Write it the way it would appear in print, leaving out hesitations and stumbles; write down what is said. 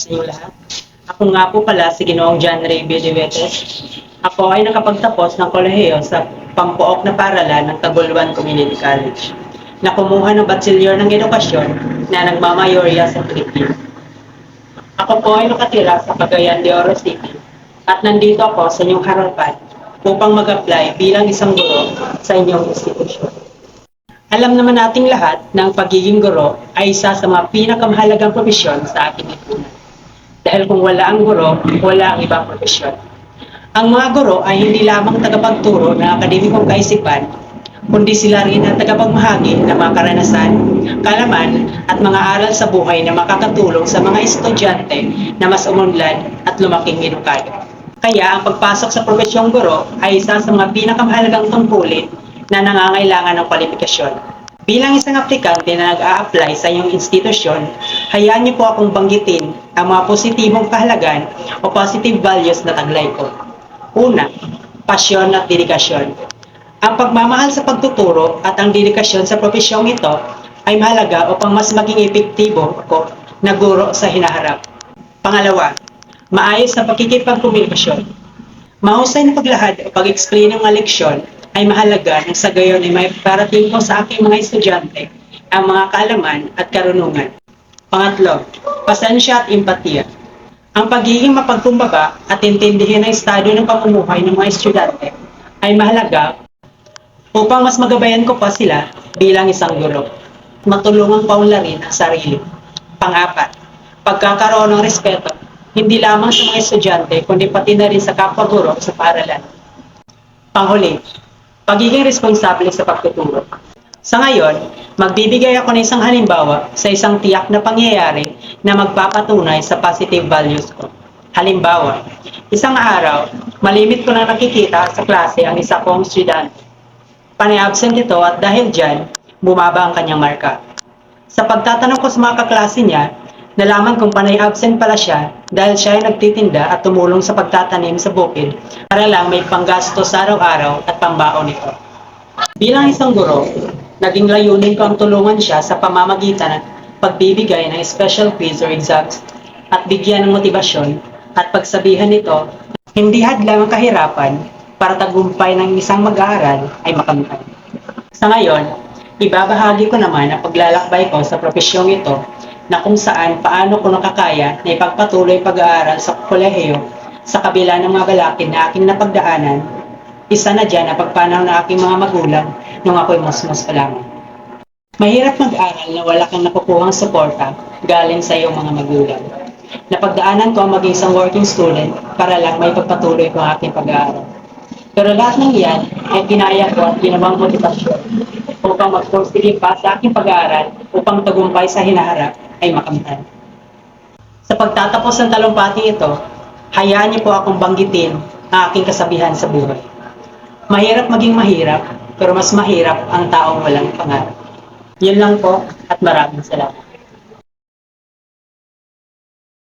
sa inyo lahat. Ako nga po pala si Ginoong John Ray Villavetes. Ako ay nakapagtapos ng kolehiyo sa Pampook na Paaralan ng Taguluan Community College na kumuha ng Bachelor ng Edukasyon na nagmamayorya sa Pilipinas. Ako po ay nakatira sa Cagayan de Oro City at nandito ako sa inyong harapan upang mag-apply bilang isang guro sa inyong institusyon. Alam naman nating lahat na ang pagiging guro ay isa sa mga pinakamahalagang profesyon sa ating lipunan. Dahil kung wala ang guro, wala ang ibang profesyon. Ang mga guro ay hindi lamang tagapagturo ng akademikong kaisipan, kundi sila rin ang tagapagmahagi ng mga karanasan, kalaman at mga aral sa buhay na makakatulong sa mga estudyante na mas umunlad at lumaking edukado. Kaya ang pagpasok sa profesyong guro ay isa sa mga pinakamahalagang tungkulin na nangangailangan ng kwalifikasyon. Bilang isang aplikante na nag-a-apply sa inyong institusyon, hayaan niyo po akong banggitin ang mga positibong kahalagan o positive values na taglay ko. Una, pasyon at dedikasyon. Ang pagmamahal sa pagtuturo at ang dedikasyon sa profesyong ito ay mahalaga upang mas maging epektibo ako na guro sa hinaharap. Pangalawa, maayos na pakikipagkomunikasyon. Mahusay na paglahad o pag-explain ng mga leksyon ay mahalaga nang sa gayon ay may parating ko sa aking mga estudyante ang mga kaalaman at karunungan. Pangatlo, pasensya at empatiya. Ang pagiging mapagkumbaba at intindihin ang estado ng pamumuhay ng mga estudyante ay mahalaga upang mas magabayan ko pa sila bilang isang guro. Matulungang paunlarin ang sarili. Pang-apat, pagkakaroon ng respeto hindi lamang sa mga estudyante kundi pati na rin sa kapwa-guro sa paaralan. Panghuli, pagiging responsable sa pagtuturo. Sa ngayon, magbibigay ako ng isang halimbawa sa isang tiyak na pangyayari na magpapatunay sa positive values ko. Halimbawa, isang araw, malimit ko na nakikita sa klase ang isa kong estudyante. Panay-absent ito at dahil dyan, bumaba ang kanyang marka. Sa pagtatanong ko sa mga kaklase niya, nalaman kong panay-absent pala siya dahil siya ay nagtitinda at tumulong sa pagtatanim sa bukid para lang may panggastos araw-araw at pambaon nito. Bilang isang guro, naging layunin ko ang tulungan siya sa pamamagitan ng pagbibigay ng special quiz or exams at bigyan ng motibasyon at pagsabihan nito, hindi hadlang ang kahirapan para tagumpay ng isang mag-aaral ay makamtan. Sa ngayon, ibabahagi ko naman ang paglalakbay ko sa profesyong ito na kung saan paano ko nakakaya na ipagpatuloy pag-aaral sa kolehiyo sa kabila ng mga balakid na aking napagdaanan. Isa na dyan ang pagpanaw ng aking mga magulang nung ako'y musmus pa lamang. Mahirap mag-aral na wala kang nakukuhang suporta galing sa iyong mga magulang. Napagdaanan ko ang maging isang working student para lang may pagpatuloy ko ang aking pag-aaral. Pero lahat ng iyan ay kinaya ko at ginawang motivasyon upang magpursige pa sa aking pag-aaral upang tagumpay sa hinaharap ay makamtan. Sa pagtatapos ng talumpati ito, hayaan niyo po akong banggitin ang aking kasabihan sa buhay. Mahirap maging mahirap, pero mas mahirap ang taong walang pangarap. Yun lang po at maraming salamat.